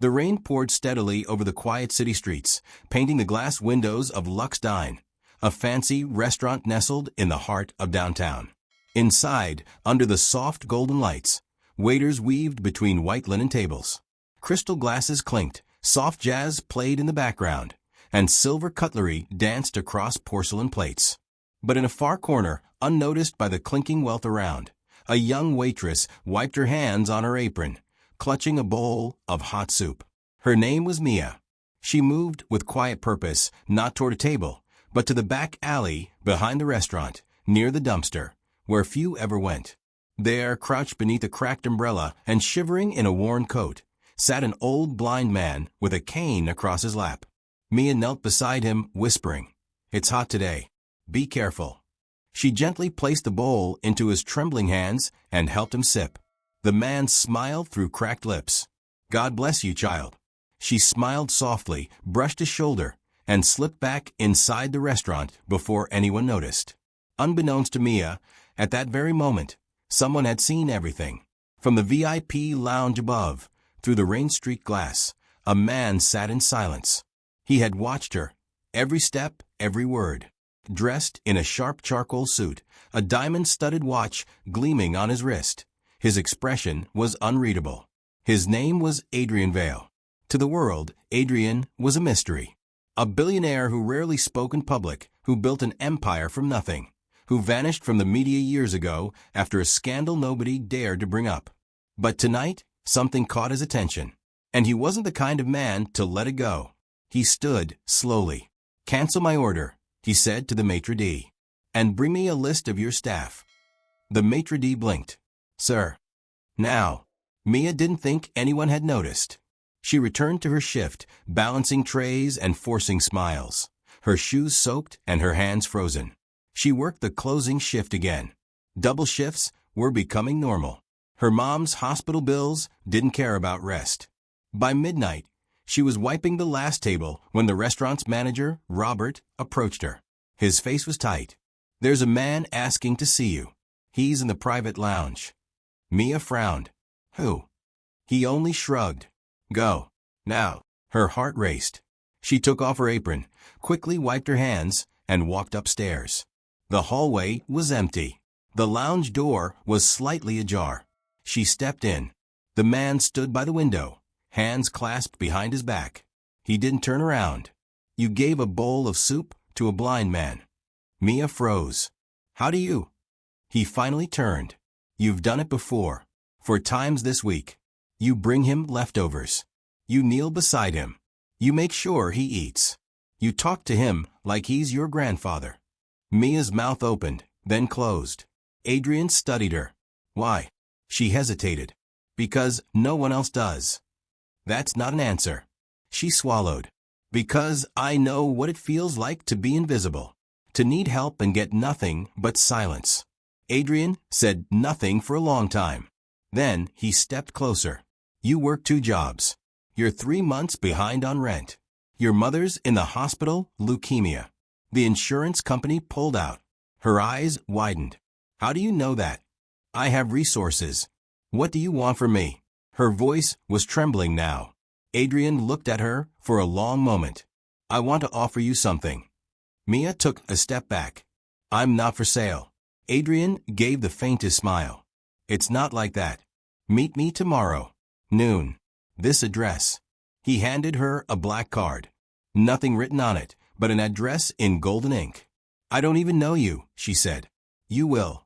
The rain poured steadily over the quiet city streets, painting the glass windows of Lux Dine, a fancy restaurant nestled in the heart of downtown. Inside, under the soft golden lights, waiters weaved between white linen tables. Crystal glasses clinked, soft jazz played in the background, and silver cutlery danced across porcelain plates. But in a far corner, unnoticed by the clinking wealth around, a young waitress wiped her hands on her apron, clutching a bowl of hot soup. Her name was Mia. She moved with quiet purpose, not toward a table, but to the back alley behind the restaurant, near the dumpster, where few ever went. There, crouched beneath a cracked umbrella and shivering in a worn coat, sat an old blind man with a cane across his lap. Mia knelt beside him, whispering, "It's hot today. Be careful." She gently placed the bowl into his trembling hands and helped him sip. The man smiled through cracked lips. "God bless you, child." She smiled softly, brushed his shoulder, and slipped back inside the restaurant before anyone noticed. Unbeknownst to Mia, at that very moment, someone had seen everything. From the VIP lounge above, through the rain-streaked glass, a man sat in silence. He had watched her, every step, every word. Dressed in a sharp charcoal suit, a diamond-studded watch gleaming on his wrist, his expression was unreadable. His name was Adrian Vale. To the world, Adrian was a mystery. A billionaire who rarely spoke in public, who built an empire from nothing, who vanished from the media years ago after a scandal nobody dared to bring up. But tonight, something caught his attention, and he wasn't the kind of man to let it go. He stood slowly. "Cancel my order," he said to the maitre d', "and bring me a list of your staff." The maitre d' blinked. "Sir." Now, Mia didn't think anyone had noticed. She returned to her shift, balancing trays and forcing smiles, her shoes soaked and her hands frozen. She worked the closing shift again. Double shifts were becoming normal. Her mom's hospital bills didn't care about rest. By midnight, she was wiping the last table when the restaurant's manager, Robert, approached her. His face was tight. "There's a man asking to see you. He's in the private lounge." Mia frowned. "Who?" He only shrugged. "Go. Now." Her heart raced. She took off her apron, quickly wiped her hands, and walked upstairs. The hallway was empty. The lounge door was slightly ajar. She stepped in. The man stood by the window, hands clasped behind his back. He didn't turn around. "You gave a bowl of soup to a blind man." Mia froze. "How do you?" He finally turned. "You've done it before. 4 times this week. You bring him leftovers. You kneel beside him. You make sure he eats. You talk to him like he's your grandfather." Mia's mouth opened, then closed. Adrian studied her. "Why?" She hesitated. "Because no one else does." "That's not an answer." She swallowed. "Because I know what it feels like to be invisible, to need help and get nothing but silence." Adrian said nothing for a long time. Then he stepped closer. "You work 2 jobs. You're 3 months behind on rent. Your mother's in the hospital, leukemia. The insurance company pulled out." Her eyes widened. "How do you know that?" "I have resources." "What do you want from me?" Her voice was trembling now. Adrian looked at her for a long moment. "I want to offer you something." Mia took a step back. "I'm not for sale." Adrian gave the faintest smile. "It's not like that. Meet me tomorrow. Noon. This address." He handed her a black card. Nothing written on it, but an address in golden ink. "I don't even know you," she said. "You will."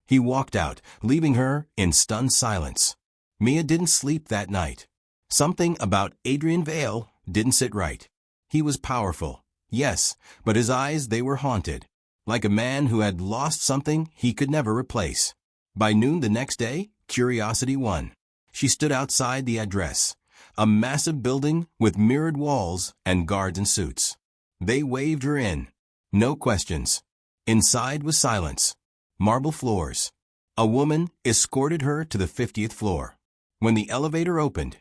He walked out, leaving her in stunned silence. Mia didn't sleep that night. Something about Adrian Vale didn't sit right. He was powerful, yes, but his eyes, they were haunted, like a man who had lost something he could never replace. By noon the next day, curiosity won. She stood outside the address, a massive building with mirrored walls and guards in suits. They waved her in. No questions. Inside was silence. Marble floors. A woman escorted her to the 50th floor. When the elevator opened,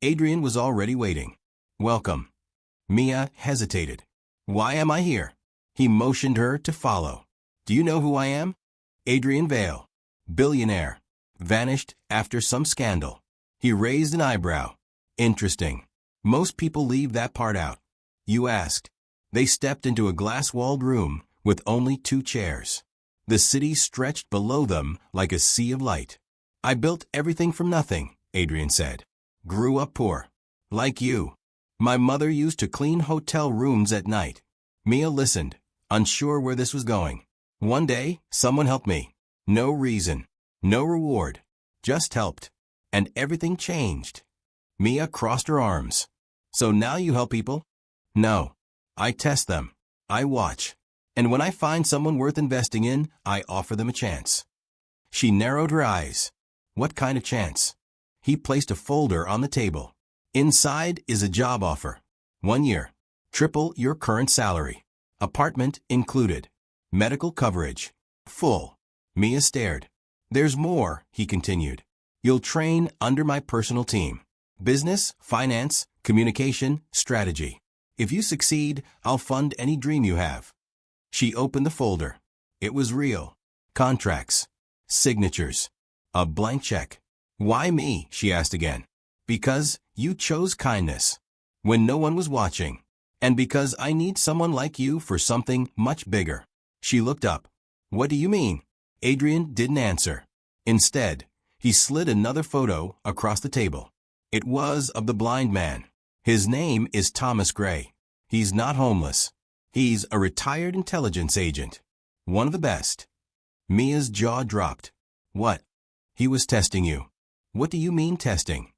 Adrian was already waiting. "Welcome." Mia hesitated. "Why am I here?" He motioned her to follow. "Do you know who I am?" "Adrian Vale. Billionaire. Vanished after some scandal." He raised an eyebrow. Interesting. Most people leave that part out. You asked. They stepped into a glass-walled room with only 2 chairs. The city stretched below them like a sea of light. I built everything from nothing, Adrian said. Grew up poor. Like you. My mother used to clean hotel rooms at night. Mia listened, unsure where this was going. One day, someone helped me. No reason. No reward. Just helped. And everything changed. Mia crossed her arms. So now you help people? No. I test them. I watch. And when I find someone worth investing in, I offer them a chance. She narrowed her eyes. What kind of chance? He placed a folder on the table. Inside is a job offer. 1 year. Triple your current salary. Apartment included. Medical coverage. Full. Mia stared. There's more, he continued. You'll train under my personal team. Business, finance, communication, strategy. If you succeed, I'll fund any dream you have. She opened the folder. It was real. Contracts. Signatures. A blank check. Why me? She asked again. Because you chose kindness. When no one was watching. And because I need someone like you for something much bigger. She looked up. What do you mean? Adrian didn't answer. Instead, he slid another photo across the table. It was of the blind man. His name is Thomas Gray. He's not homeless. He's a retired intelligence agent. One of the best. Mia's jaw dropped. What? He was testing you. What do you mean testing?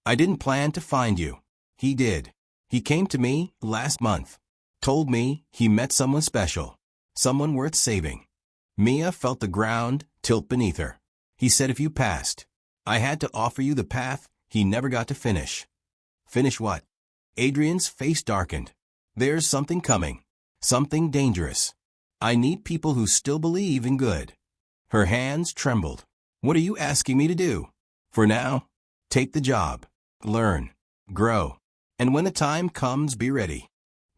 I didn't plan to find you. He did. He came to me last month. Told me he met someone special. Someone worth saving. Mia felt the ground tilt beneath her. He said if you passed, I had to offer you the path he never got to finish. Finish what? Adrian's face darkened. There's something coming. Something dangerous. I need people who still believe in good. Her hands trembled. What are you asking me to do? For now, take the job. Learn. Grow. And when the time comes, be ready.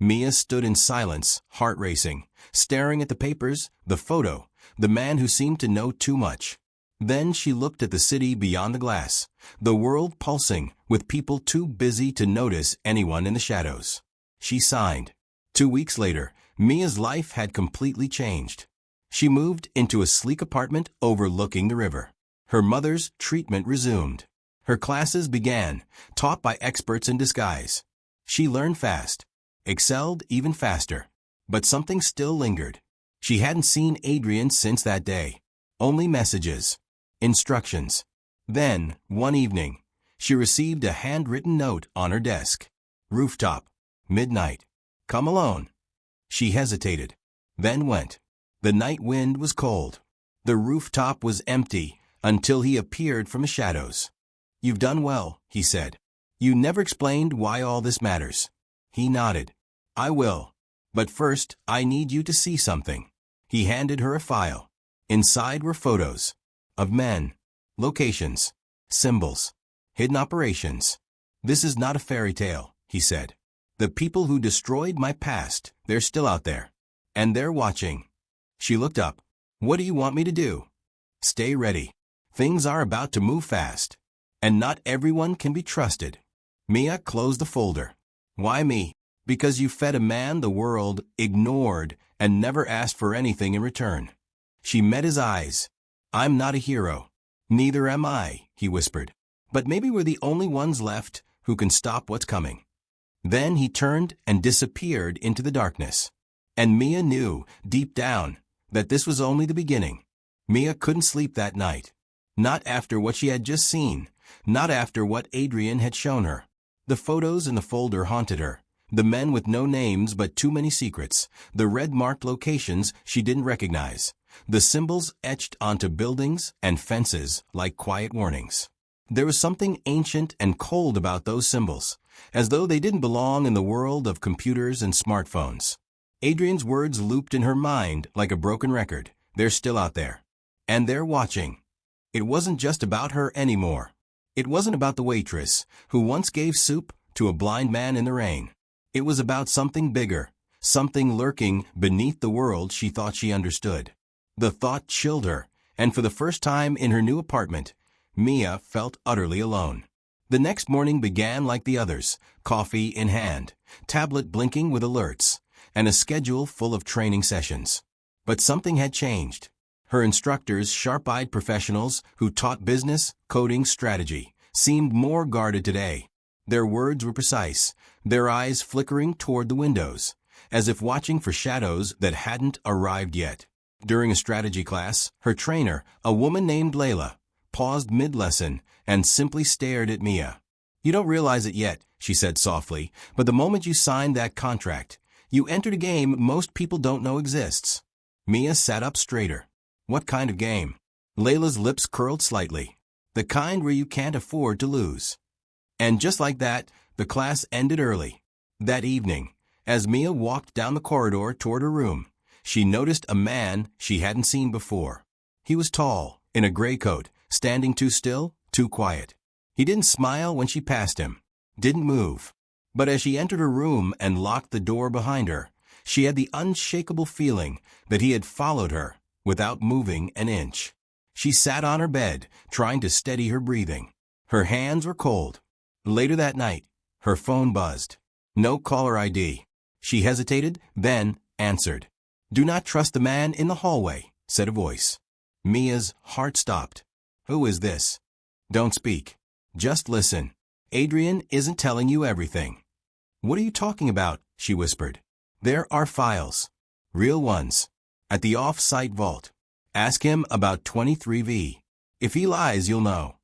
Mia stood in silence, heart racing, staring at the papers, the photo, the man who seemed to know too much. Then she looked at the city beyond the glass, the world pulsing, with people too busy to notice anyone in the shadows. She signed. 2 weeks later, Mia's life had completely changed. She moved into a sleek apartment overlooking the river. Her mother's treatment resumed. Her classes began, taught by experts in disguise. She learned fast, excelled even faster. But something still lingered. She hadn't seen Adrian since that day. Only messages. Instructions. Then, one evening, she received a handwritten note on her desk. Rooftop. Midnight. Come alone. She hesitated, then went. The night wind was cold. The rooftop was empty until he appeared from the shadows. You've done well, he said. You never explained why all this matters. He nodded. I will. But first, I need you to see something. He handed her a file. Inside were photos. Of men. Locations. Symbols. Hidden operations. This is not a fairy tale, he said. The people who destroyed my past, they're still out there. And they're watching. She looked up. What do you want me to do? Stay ready. Things are about to move fast. And not everyone can be trusted. Mia closed the folder. Why me? Because you fed a man the world ignored and never asked for anything in return. She met his eyes. I'm not a hero. Neither am I, he whispered. But maybe we're the only ones left who can stop what's coming. Then he turned and disappeared into the darkness. And Mia knew, deep down, that this was only the beginning. Mia couldn't sleep that night. Not after what she had just seen. Not after what Adrian had shown her. The photos in the folder haunted her. The men with no names but too many secrets. The red-marked locations she didn't recognize. The symbols etched onto buildings and fences like quiet warnings. There was something ancient and cold about those symbols, as though they didn't belong in the world of computers and smartphones. Adrian's words looped in her mind like a broken record. They're still out there. And they're watching. It wasn't just about her anymore. It wasn't about the waitress who once gave soup to a blind man in the rain. It was about something bigger, something lurking beneath the world she thought she understood. The thought chilled her, and for the first time in her new apartment, Mia felt utterly alone. The next morning began like the others, coffee in hand, tablet blinking with alerts, and a schedule full of training sessions. But something had changed. Her instructors, sharp-eyed professionals who taught business, coding, strategy, seemed more guarded today. Their words were precise, their eyes flickering toward the windows, as if watching for shadows that hadn't arrived yet. During a strategy class, her trainer, a woman named Layla, paused mid-lesson and simply stared at Mia. "You don't realize it yet," she said softly, "but the moment you signed that contract, you entered a game most people don't know exists." Mia sat up straighter. "What kind of game?" Layla's lips curled slightly. "The kind where you can't afford to lose." And just like that, the class ended early. That evening, as Mia walked down the corridor toward her room, she noticed a man she hadn't seen before. He was tall, in a gray coat, standing too still, too quiet. He didn't smile when she passed him, didn't move. But as she entered her room and locked the door behind her, she had the unshakable feeling that he had followed her without moving an inch. She sat on her bed, trying to steady her breathing. Her hands were cold. Later that night, her phone buzzed. No caller ID. She hesitated, then answered. "Do not trust the man in the hallway," said a voice. Mia's heart stopped. "Who is this?" "Don't speak. Just listen. Adrian isn't telling you everything." "What are you talking about?" she whispered. "There are files. Real ones. At the off-site vault. Ask him about 23V. If he lies, you'll know."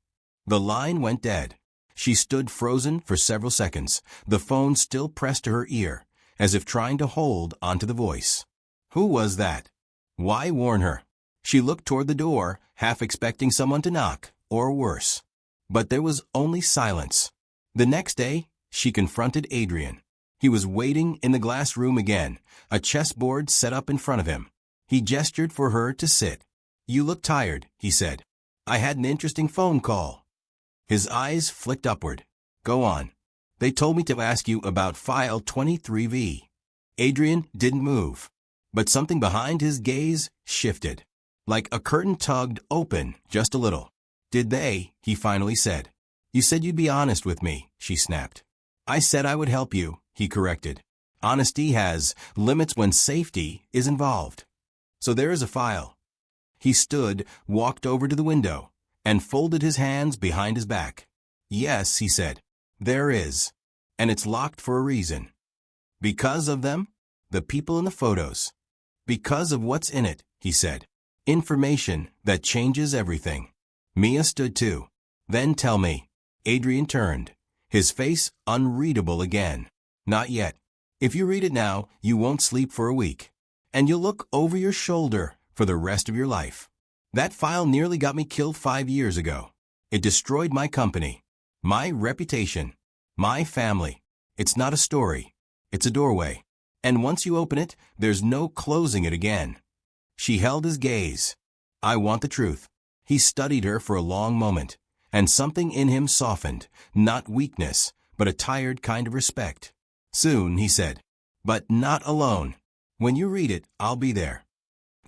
The line went dead. She stood frozen for several seconds, the phone still pressed to her ear, as if trying to hold onto the voice. Who was that? Why warn her? She looked toward the door, half expecting someone to knock, or worse. But there was only silence. The next day, she confronted Adrian. He was waiting in the glass room again, a chessboard set up in front of him. He gestured for her to sit. "You look tired," he said. "I had an interesting phone call." His eyes flicked upward. "Go on." "They told me to ask you about file 23V. Adrian didn't move. But something behind his gaze shifted. Like a curtain tugged open just a little. "Did they?" he finally said. "You said you'd be honest with me," she snapped. "I said I would help you," he corrected. "Honesty has limits when safety is involved." "So there is a file." He stood, walked over to the window, and folded his hands behind his back. "Yes," he said, "there is. And it's locked for a reason." "Because of them?" "The people in the photos." "Because of what's in it," he said. "Information that changes everything." Mia stood too. "Then tell me." Adrian turned, his face unreadable again. "Not yet. If you read it now, you won't sleep for a week. And you'll look over your shoulder for the rest of your life. That file nearly got me killed 5 years ago. It destroyed my company, my reputation, my family. It's not a story. It's a doorway. And once you open it, there's no closing it again." She held his gaze. "I want the truth." He studied her for a long moment, and something in him softened, not weakness, but a tired kind of respect. "Soon," he said. "But not alone. When you read it, I'll be there."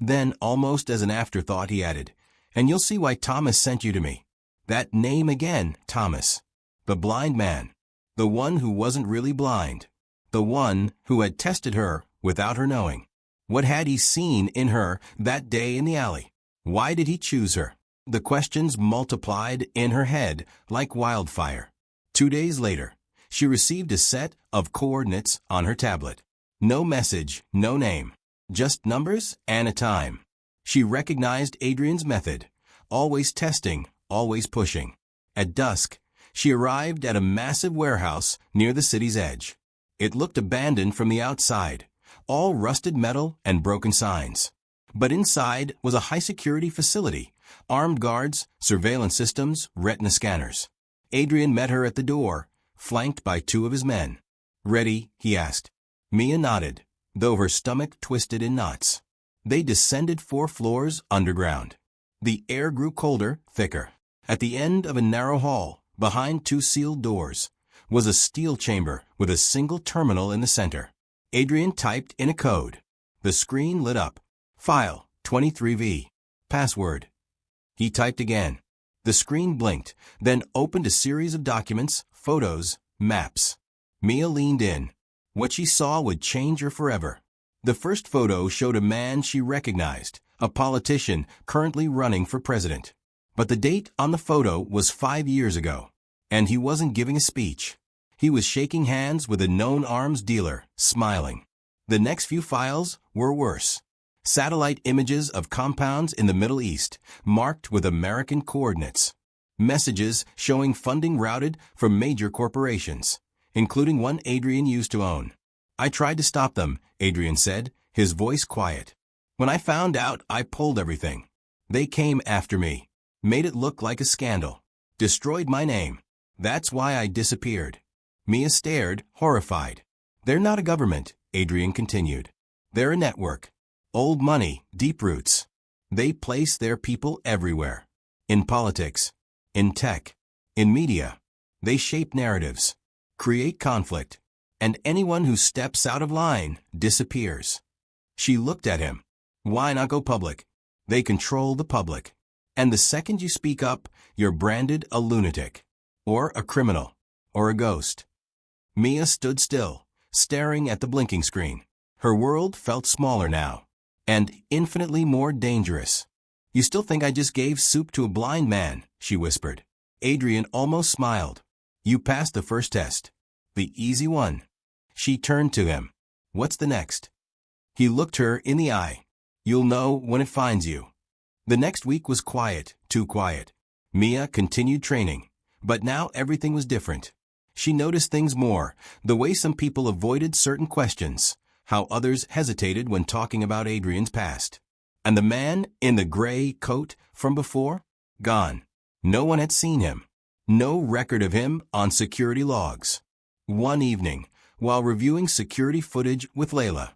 Then, almost as an afterthought, he added, "And you'll see why Thomas sent you to me." That name again, Thomas. The blind man. The one who wasn't really blind. The one who had tested her without her knowing. What had he seen in her that day in the alley? Why did he choose her? The questions multiplied in her head like wildfire. 2 days later, she received a set of coordinates on her tablet. No message, no name. Just numbers and a time. She recognized Adrian's method. Always testing, always pushing. At dusk, she arrived at a massive warehouse near the city's edge. It looked abandoned from the outside, all rusted metal and broken signs. But inside was a high-security facility, armed guards, surveillance systems, retina scanners. Adrian met her at the door, flanked by 2 of his men. "Ready?" he asked. Mia nodded, though her stomach twisted in knots. They descended 4 floors underground. The air grew colder, thicker. At the end of a narrow hall, behind 2 sealed doors, was a steel chamber with a single terminal in the center. Adrian typed in a code. The screen lit up. File 23V. Password. He typed again. The screen blinked, then opened a series of documents, photos, maps. Mia leaned in. What she saw would change her forever. The first photo showed a man she recognized, a politician currently running for president. But the date on the photo was 5 years ago. And he wasn't giving a speech. He was shaking hands with a known arms dealer, smiling. The next few files were worse. Satellite images of compounds in the Middle East, marked with American coordinates. Messages showing funding routed from major corporations, including one Adrian used to own. I tried to stop them, Adrian said, his voice quiet. When I found out, I pulled everything. They came after me, made it look like a scandal, destroyed my name. That's why I disappeared. Mia stared, horrified. They're not a government, Adrian continued. They're a network. Old money, deep roots. They place their people everywhere. In politics, in tech, in media. They shape narratives, create conflict, and anyone who steps out of line disappears. She looked at him. Why not go public? They control the public. And the second you speak up, you're branded a lunatic, or a criminal, or a ghost. Mia stood still, staring at the blinking screen. Her world felt smaller now, and infinitely more dangerous. You still think I just gave soup to a blind man, she whispered. Adrian almost smiled. You passed the first test. The easy one. She turned to him. What's the next? He looked her in the eye. You'll know when it finds you. The next week was quiet, too quiet. Mia continued training, but now everything was different. She noticed things more, the way some people avoided certain questions, how others hesitated when talking about Adrian's past. And the man in the gray coat from before? Gone. No one had seen him. No record of him on security logs. One evening, while reviewing security footage with Layla,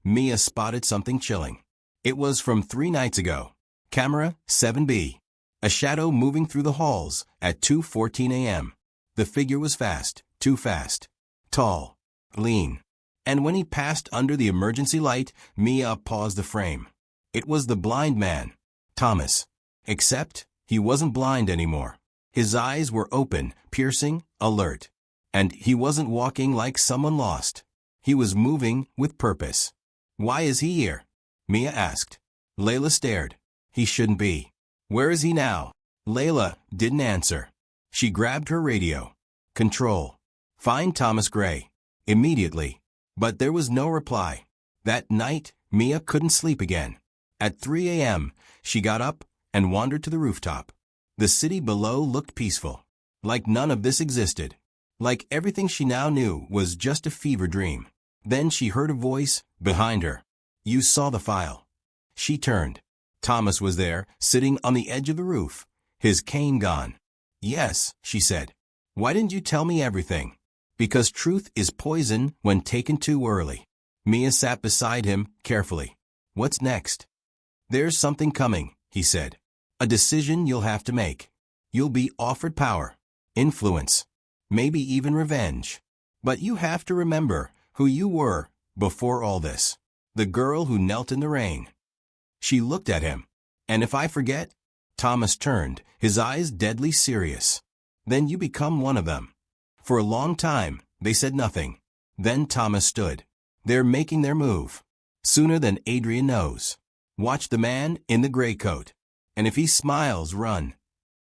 Mia spotted something chilling. It was from 3 nights ago. Camera 7B. A shadow moving through the halls at 2:14 a.m. The figure was fast, too fast. Tall. Lean. And when he passed under the emergency light, Mia paused the frame. It was the blind man, Thomas. Except, he wasn't blind anymore. His eyes were open, piercing, alert. And he wasn't walking like someone lost. He was moving with purpose. Why is he here? Mia asked. Layla stared. He shouldn't be. Where is he now? Layla didn't answer. She grabbed her radio. Control. Find Thomas Gray. Immediately. But there was no reply. That night, Mia couldn't sleep again. At 3 a.m., she got up and wandered to the rooftop. The city below looked peaceful. Like none of this existed. Like everything she now knew was just a fever dream. Then she heard a voice behind her. You saw the file. She turned. Thomas was there, sitting on the edge of the roof, his cane gone. Yes, she said. Why didn't you tell me everything? Because truth is poison when taken too early. Mia sat beside him, carefully. What's next? There's something coming, he said. A decision you'll have to make. You'll be offered power, influence, maybe even revenge. But you have to remember who you were before all this. The girl who knelt in the rain. She looked at him. And if I forget? Thomas turned, his eyes deadly serious. Then you become one of them. For a long time, they said nothing. Then Thomas stood. They're making their move. Sooner than Adrian knows. Watch the man in the gray coat. And if he smiles, run.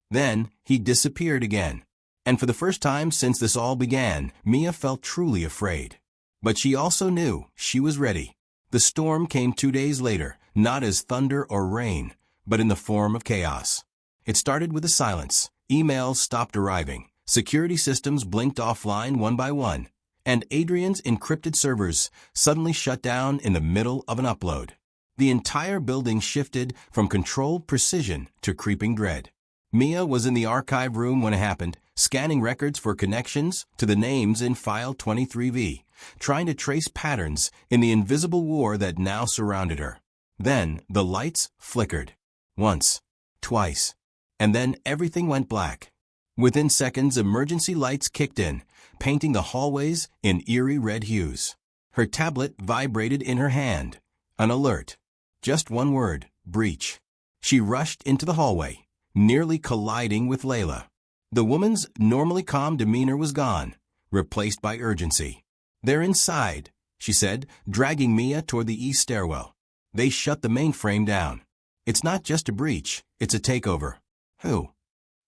Then, he disappeared again. And for the first time since this all began, Mia felt truly afraid. But she also knew she was ready. The storm came 2 days later, not as thunder or rain, but in the form of chaos. It started with a silence. Emails stopped arriving. Security systems blinked offline one by one. And Adrian's encrypted servers suddenly shut down in the middle of an upload. The entire building shifted from controlled precision to creeping dread. Mia was in the archive room when it happened, scanning records for connections to the names in File 23V, trying to trace patterns in the invisible war that now surrounded her. Then the lights flickered. Once. Twice. And then everything went black. Within seconds, emergency lights kicked in, painting the hallways in eerie red hues. Her tablet vibrated in her hand. An alert. Just one word. Breach. She rushed into the hallway. nearly colliding with Layla. The woman's normally calm demeanor was gone, replaced by urgency. "They're inside," she said, dragging Mia toward the east stairwell. "They shut the mainframe down. It's not just a breach, it's a takeover." "Who?"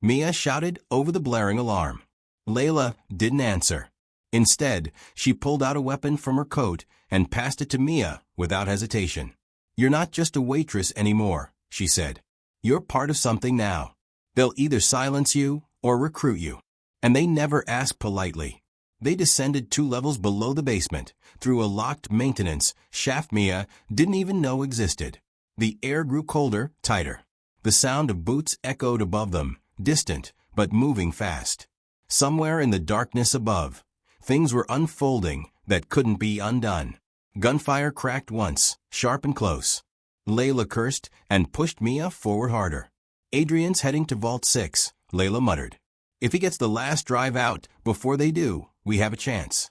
Mia shouted over the blaring alarm. Layla didn't answer. Instead, she pulled out a weapon from her coat and passed it to Mia without hesitation. "You're not just a waitress anymore," she said. "You're part of something now. They'll either silence you or recruit you." And they never asked politely. They descended 2 levels below the basement, through a locked maintenance shaft Mia didn't even know existed. The air grew colder, tighter. The sound of boots echoed above them, distant, but moving fast. Somewhere in the darkness above, things were unfolding that couldn't be undone. Gunfire cracked once, sharp and close. Layla cursed and pushed Mia forward harder. "Adrian's heading to Vault 6, Layla muttered. "If he gets the last drive out before they do, we have a chance."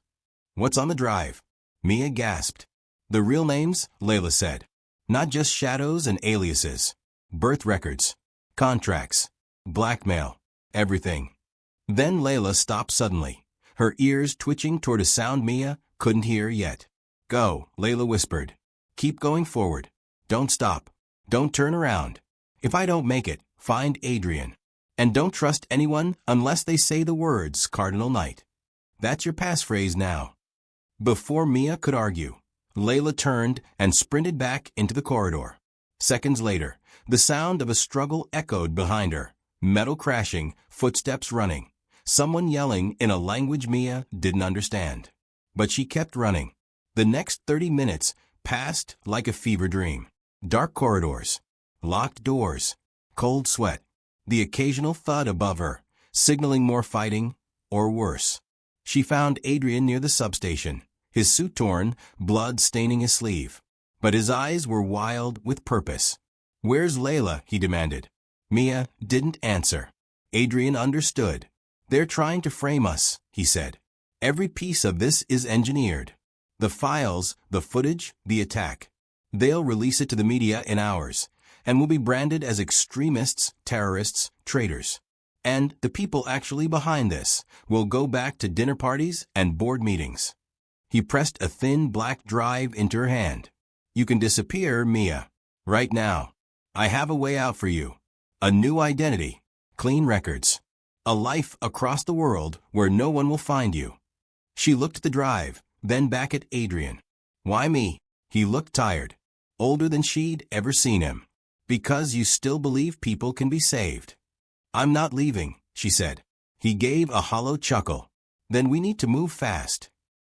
"What's on the drive?" Mia gasped. "The real names," Layla said. "Not just shadows and aliases. Birth records, contracts, blackmail, everything." Then Layla stopped suddenly, her ears twitching toward a sound Mia couldn't hear yet. "Go," Layla whispered. "Keep going forward. Don't stop. Don't turn around. If I don't make it, find Adrian. And don't trust anyone unless they say the words, Cardinal Knight. That's your passphrase now." Before Mia could argue, Layla turned and sprinted back into the corridor. Seconds later, the sound of a struggle echoed behind her, metal crashing, footsteps running, someone yelling in a language Mia didn't understand. But she kept running. The next 30 minutes passed like a fever dream. Dark corridors, locked doors, cold sweat, the occasional thud above her, signaling more fighting, or worse. She found Adrian near the substation, his suit torn, blood staining his sleeve. But his eyes were wild with purpose. "Where's Layla?" he demanded. Mia didn't answer. Adrian understood. "They're trying to frame us," he said. "Every piece of this is engineered. The files, the footage, the attack. They'll release it to the media in hours, and will be branded as extremists, terrorists, traitors. And the people actually behind this will go back to dinner parties and board meetings." He pressed a thin black drive into her hand. "You can disappear, Mia. Right now. I have a way out for you. A new identity, clean records, a life across the world where no one will find you." She looked at the drive, then back at Adrian. "Why me?" He looked tired, older than she'd ever seen him. "Because you still believe people can be saved." "I'm not leaving," she said. He gave a hollow chuckle. "Then we need to move fast."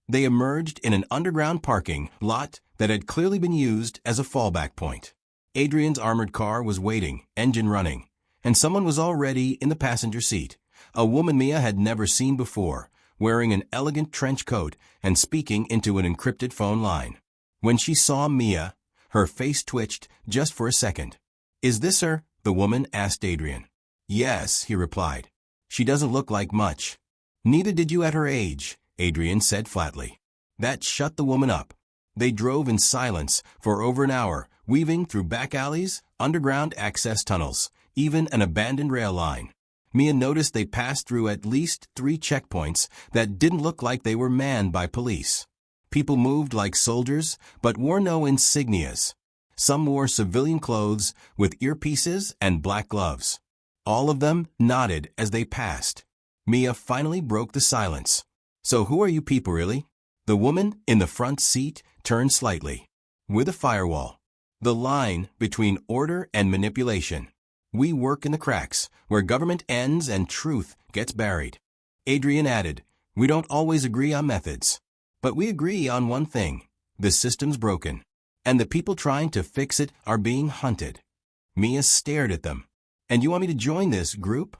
They emerged in an underground parking lot that had clearly been used as a fallback point. Adrian's armored car was waiting, engine running, and someone was already in the passenger seat, a woman Mia had never seen before, wearing an elegant trench coat and speaking into an encrypted phone line. When she saw Mia, her face twitched just for a second. "Is this her?" the woman asked Adrian. "Yes," he replied. "She doesn't look like much." "Neither did you at her age," Adrian said flatly. That shut the woman up. They drove in silence for over an hour, weaving through back alleys, underground access tunnels, even an abandoned rail line. Mia noticed they passed through at least 3 checkpoints that didn't look like they were manned by police. People moved like soldiers, but wore no insignias. Some wore civilian clothes with earpieces and black gloves. All of them nodded as they passed. Mia finally broke the silence. "So who are you people really?" The woman in the front seat turned slightly. "We're the firewall. The line between order and manipulation. We work in the cracks, where government ends and truth gets buried." Adrian added, "We don't always agree on methods. But we agree on one thing. The system's broken. And the people trying to fix it are being hunted." Mia stared at them. "And you want me to join this group?"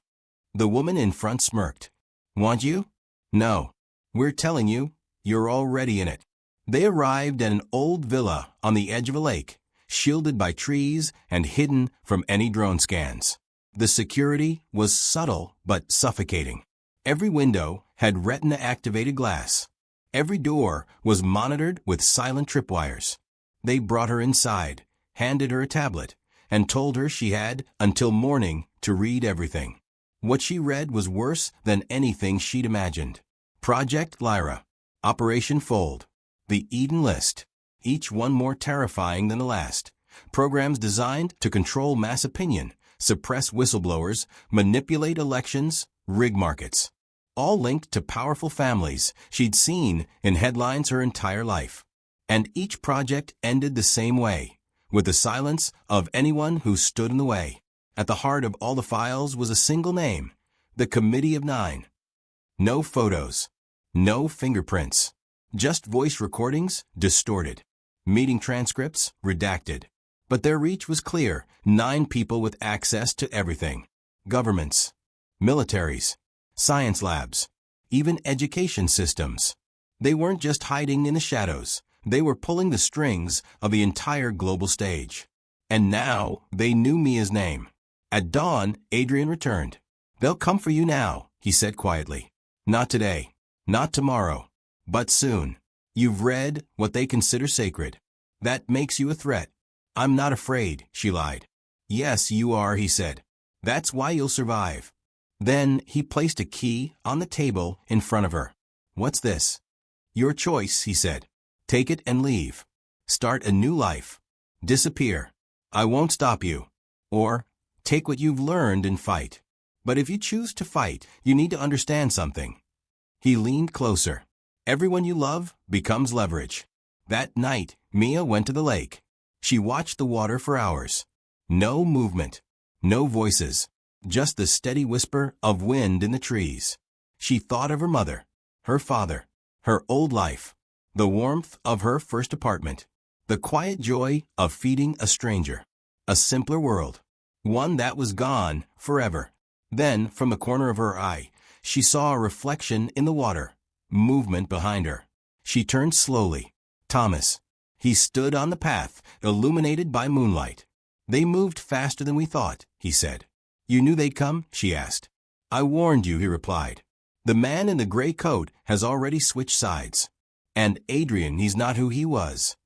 The woman in front smirked. "Want you? No. We're telling you, you're already in it." They arrived at an old villa on the edge of a lake, shielded by trees and hidden from any drone scans. The security was subtle but suffocating. Every window had retina-activated glass. Every door was monitored with silent tripwires. They brought her inside, handed her a tablet, and told her she had until morning to read everything. What she read was worse than anything she'd imagined. Project Lyra, Operation Fold, the Eden List, each one more terrifying than the last. Programs designed to control mass opinion, suppress whistleblowers, manipulate elections, rig markets. All linked to powerful families she'd seen in headlines her entire life. And each project ended the same way, with the silence of anyone who stood in the way. At the heart of all the files was a single name, the Committee of Nine. No photos, no fingerprints, just voice recordings distorted, meeting transcripts redacted. But their reach was clear, 9 people with access to everything. Governments, militaries, science labs, even education systems. They weren't just hiding in the shadows, they were pulling the strings of the entire global stage. And now they knew Mia's name. At dawn, Adrian returned. "They'll come for you now," he said quietly. "Not today, not tomorrow, but soon. You've read what they consider sacred. That makes you a threat." "I'm not afraid," she lied. "Yes, you are," he said. "That's why you'll survive." Then he placed a key on the table in front of her. "What's this?" "Your choice," he said. "Take it and leave. Start a new life. Disappear. I won't stop you. Or, take what you've learned and fight. But if you choose to fight, you need to understand something." He leaned closer. "Everyone you love becomes leverage." That night, Mia went to the lake. She watched the water for hours. No movement, no voices, just the steady whisper of wind in the trees. She thought of her mother, her father, her old life, the warmth of her first apartment, the quiet joy of feeding a stranger. A simpler world, one that was gone forever. Then, from the corner of her eye, she saw a reflection in the water, movement behind her. She turned slowly. Thomas. He stood on the path, illuminated by moonlight. "They moved faster than we thought," he said. "You knew they'd come?" she asked. "I warned you," he replied. "The man in the gray coat has already switched sides. And Adrian, he's not who he was."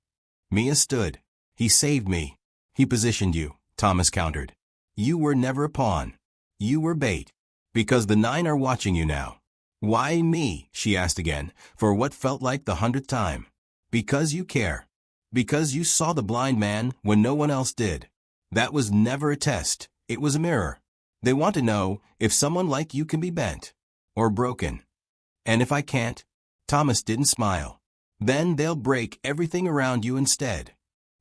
Mia stood. "He saved me." "He positioned you," Thomas countered. "You were never a pawn. You were bait. Because the 9 are watching you now." "Why me?" she asked again, for what felt like the 100th time. "Because you care. Because you saw the blind man when no one else did. That was never a test. It was a mirror. They want to know if someone like you can be bent. Or broken. And if I can't?" Thomas didn't smile. "Then they'll break everything around you instead."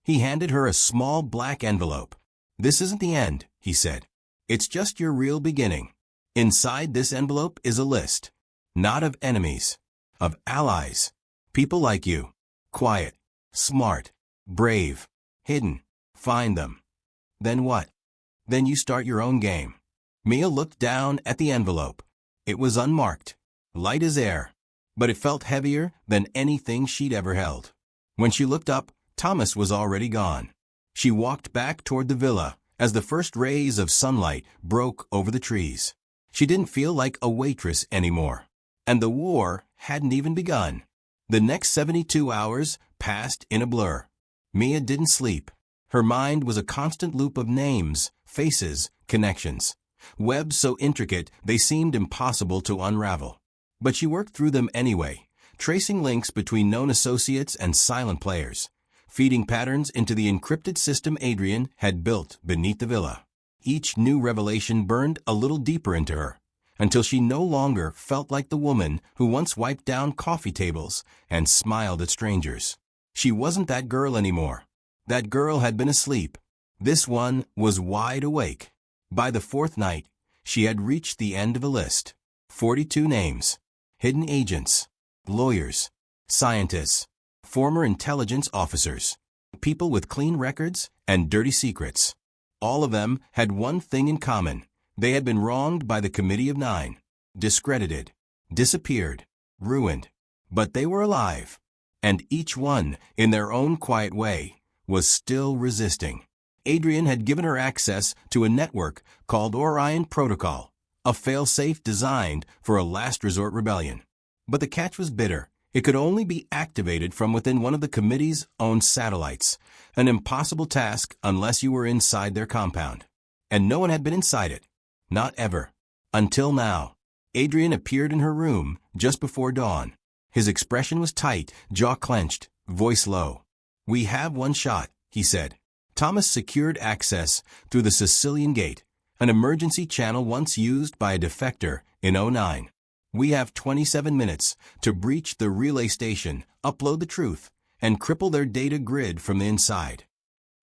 He handed her a small black envelope. "This isn't the end," he said. "It's just your real beginning. Inside this envelope is a list. Not of enemies. Of allies. People like you. Quiet. Smart. Brave. Hidden. Find them." "Then what?" "Then you start your own game." Mia looked down at the envelope. It was unmarked. Light as air. But it felt heavier than anything she'd ever held. When she looked up, Thomas was already gone. She walked back toward the villa as the first rays of sunlight broke over the trees. She didn't feel like a waitress anymore. And the war hadn't even begun. The next 72 hours passed in a blur. Mia didn't sleep. Her mind was a constant loop of names, faces, connections. Webs so intricate they seemed impossible to unravel. But she worked through them anyway, tracing links between known associates and silent players, feeding patterns into the encrypted system Adrian had built beneath the villa. Each new revelation burned a little deeper into her, until she no longer felt like the woman who once wiped down coffee tables and smiled at strangers. She wasn't that girl anymore. That girl had been asleep. This one was wide awake. By the 4th night, she had reached the end of a list. 42 names. Hidden agents. Lawyers. Scientists. Former intelligence officers. People with clean records and dirty secrets. All of them had one thing in common. They had been wronged by the Committee of 9. Discredited. Disappeared. Ruined. But they were alive. And each one, in their own quiet way, was still resisting. Adrian had given her access to a network called Orion Protocol, a failsafe designed for a last resort rebellion. But the catch was bitter. It could only be activated from within one of the committee's own satellites, an impossible task unless you were inside their compound. And no one had been inside it. Not ever. Until now. Adrian appeared in her room just before dawn. His expression was tight, jaw clenched, voice low. "We have one shot," he said. Thomas secured access through the Sicilian Gate, an emergency channel once used by a defector in '09. "We have 27 minutes to breach the relay station, upload the truth, and cripple their data grid from the inside."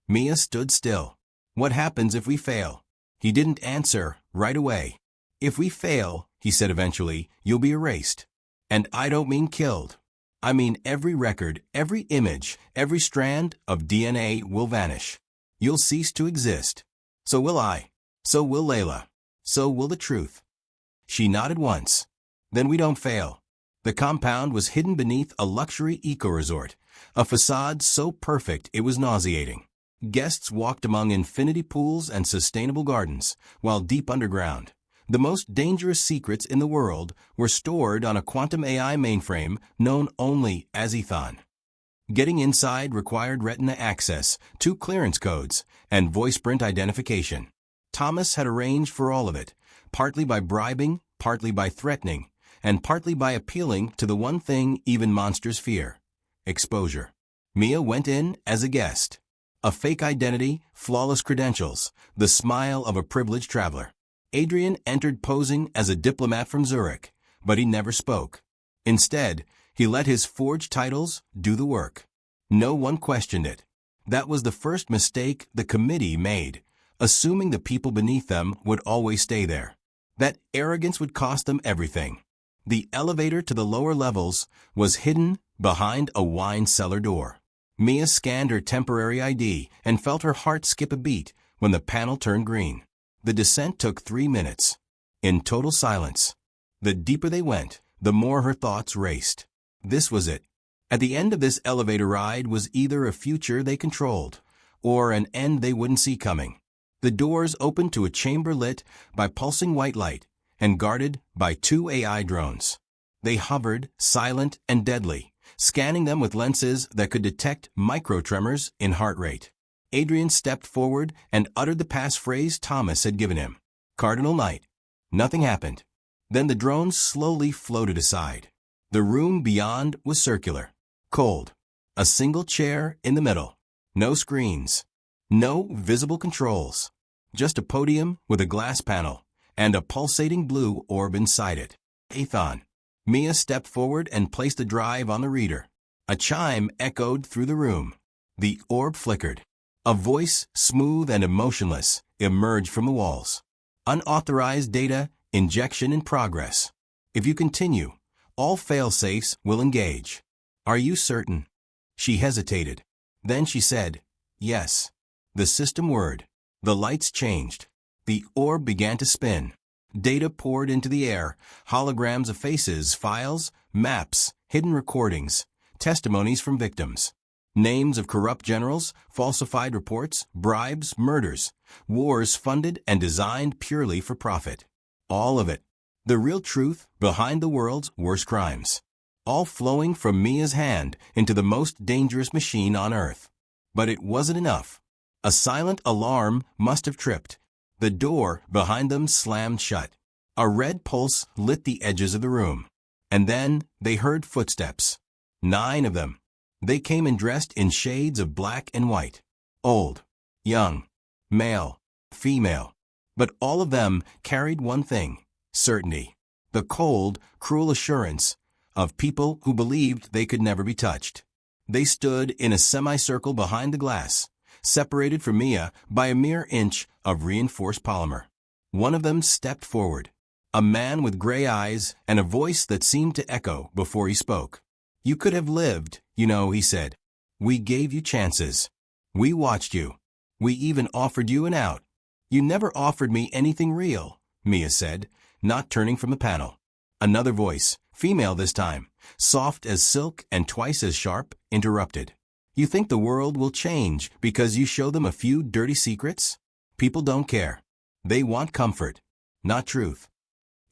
Mia stood still. "What happens if we fail?" He didn't answer right away. "If we fail," he said eventually, "you'll be erased. And I don't mean killed. I mean every record, every image, every strand of DNA will vanish. You'll cease to exist. So will I. So will Layla. So will the truth." She nodded once. "Then we don't fail." The compound was hidden beneath a luxury eco-resort, a facade so perfect it was nauseating. Guests walked among infinity pools and sustainable gardens, while deep underground, the most dangerous secrets in the world were stored on a quantum AI mainframe known only as Ethon. Getting inside required retina access, 2 clearance codes, and voice print identification. Thomas had arranged for all of it, partly by bribing, partly by threatening, and partly by appealing to the one thing even monsters fear: exposure. Mia went in as a guest. A fake identity, flawless credentials, the smile of a privileged traveler. Adrian entered posing as a diplomat from Zurich, but he never spoke. Instead, he let his forged titles do the work. No one questioned it. That was the first mistake the committee made, assuming the people beneath them would always stay there. That arrogance would cost them everything. The elevator to the lower levels was hidden behind a wine cellar door. Mia scanned her temporary ID and felt her heart skip a beat when the panel turned green. The descent took 3 minutes. In total silence. The deeper they went, the more her thoughts raced. This was it. At the end of this elevator ride was either a future they controlled, or an end they wouldn't see coming. The doors opened to a chamber lit by pulsing white light and guarded by 2 AI drones. They hovered, silent and deadly, scanning them with lenses that could detect microtremors in heart rate. Adrian stepped forward and uttered the passphrase Thomas had given him. "Cardinal Knight." Nothing happened. Then the drones slowly floated aside. The room beyond was circular, cold. A single chair in the middle. No screens. No visible controls. Just a podium with a glass panel and a pulsating blue orb inside it. Ethon. Mia stepped forward and placed the drive on the reader. A chime echoed through the room. The orb flickered. A voice, smooth and emotionless, emerged from the walls. "Unauthorized data injection in progress. If you continue, all fail-safes will engage. Are you certain?" She hesitated. Then she said, "Yes." The system whirred. The lights changed. The orb began to spin. Data poured into the air, holograms of faces, files, maps, hidden recordings, testimonies from victims. Names of corrupt generals, falsified reports, bribes, murders, wars funded and designed purely for profit. All of it. The real truth behind the world's worst crimes. All flowing from Mia's hand into the most dangerous machine on Earth. But it wasn't enough. A silent alarm must have tripped. The door behind them slammed shut. A red pulse lit the edges of the room. And then they heard footsteps. 9 of them. They came in dressed in shades of black and white. Old, young, male, female. But all of them carried one thing: certainty. The cold, cruel assurance of people who believed they could never be touched. They stood in a semicircle behind the glass, separated from Mia by a mere inch of reinforced polymer. One of them stepped forward. A man with gray eyes and a voice that seemed to echo before he spoke. "You could have lived, you know," he said. "We gave you chances. We watched you. We even offered you an out." "You never offered me anything real," Mia said, not turning from the panel. Another voice, female this time, soft as silk and twice as sharp, interrupted. "You think the world will change because you show them a few dirty secrets? People don't care. They want comfort, not truth."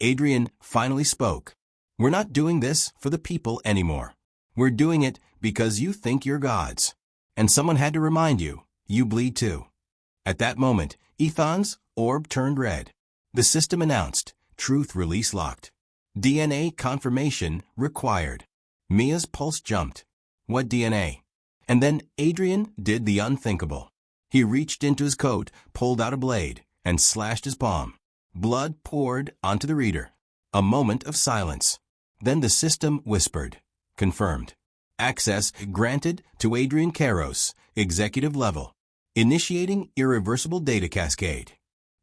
Adrian finally spoke. "We're not doing this for the people anymore. We're doing it because you think you're gods. And someone had to remind you, you bleed too." At that moment, Ethon's orb turned red. The system announced, truth release locked. DNA confirmation required. Mia's pulse jumped. What DNA? And then Adrian did the unthinkable. He reached into his coat, pulled out a blade, and slashed his palm. Blood poured onto the reader. A moment of silence. Then the system whispered. Confirmed. Access granted to Adrian Caros, executive level. Initiating irreversible data cascade.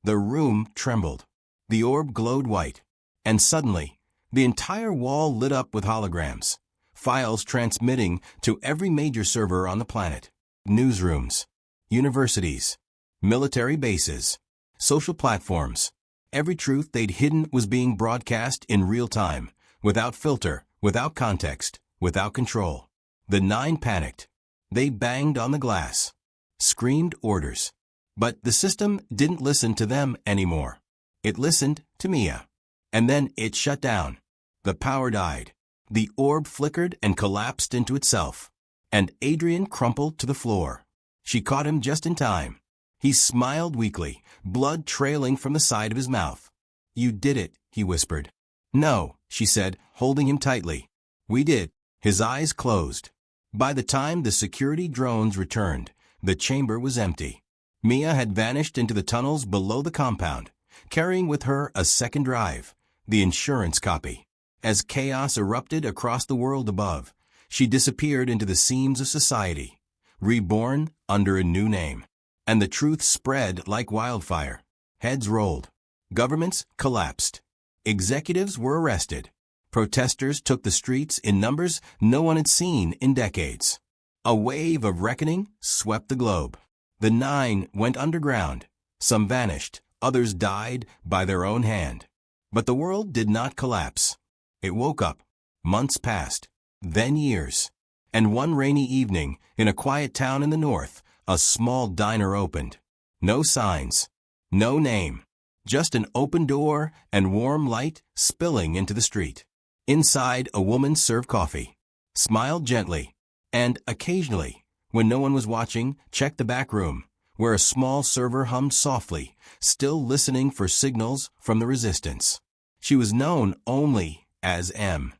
The room trembled. The orb glowed white. And suddenly, the entire wall lit up with holograms. Files transmitting to every major server on the planet. Newsrooms. Universities. Military bases. Social platforms. Every truth they'd hidden was being broadcast in real time, without filter, without context, without control. The 9 panicked. They banged on the glass. Screamed orders. But the system didn't listen to them anymore. It listened to Mia. And then it shut down. The power died. The orb flickered and collapsed into itself. And Adrian crumpled to the floor. She caught him just in time. He smiled weakly, blood trailing from the side of his mouth. You did it, he whispered. No, she said, holding him tightly. We did. His eyes closed. By the time the security drones returned, the chamber was empty. Mia had vanished into the tunnels below the compound, carrying with her a second drive, the insurance copy. As chaos erupted across the world above, she disappeared into the seams of society, reborn under a new name. And the truth spread like wildfire. Heads rolled. Governments collapsed. Executives were arrested. Protesters took the streets in numbers no one had seen in decades. A wave of reckoning swept the globe. The 9 went underground. Some vanished. Others died by their own hand. But the world did not collapse. It woke up. Months passed. Then years. And one rainy evening, in a quiet town in the north, a small diner opened. No signs. No name. Just an open door and warm light spilling into the street. Inside, a woman served coffee. Smiled gently. And occasionally, when no one was watching, checked the back room, where a small server hummed softly, still listening for signals from the resistance. She was known only as M.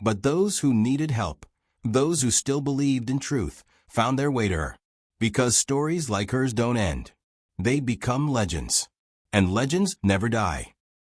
But those who needed help, those who still believed in truth, found their way to her. Because stories like hers don't end. They become legends. And legends never die.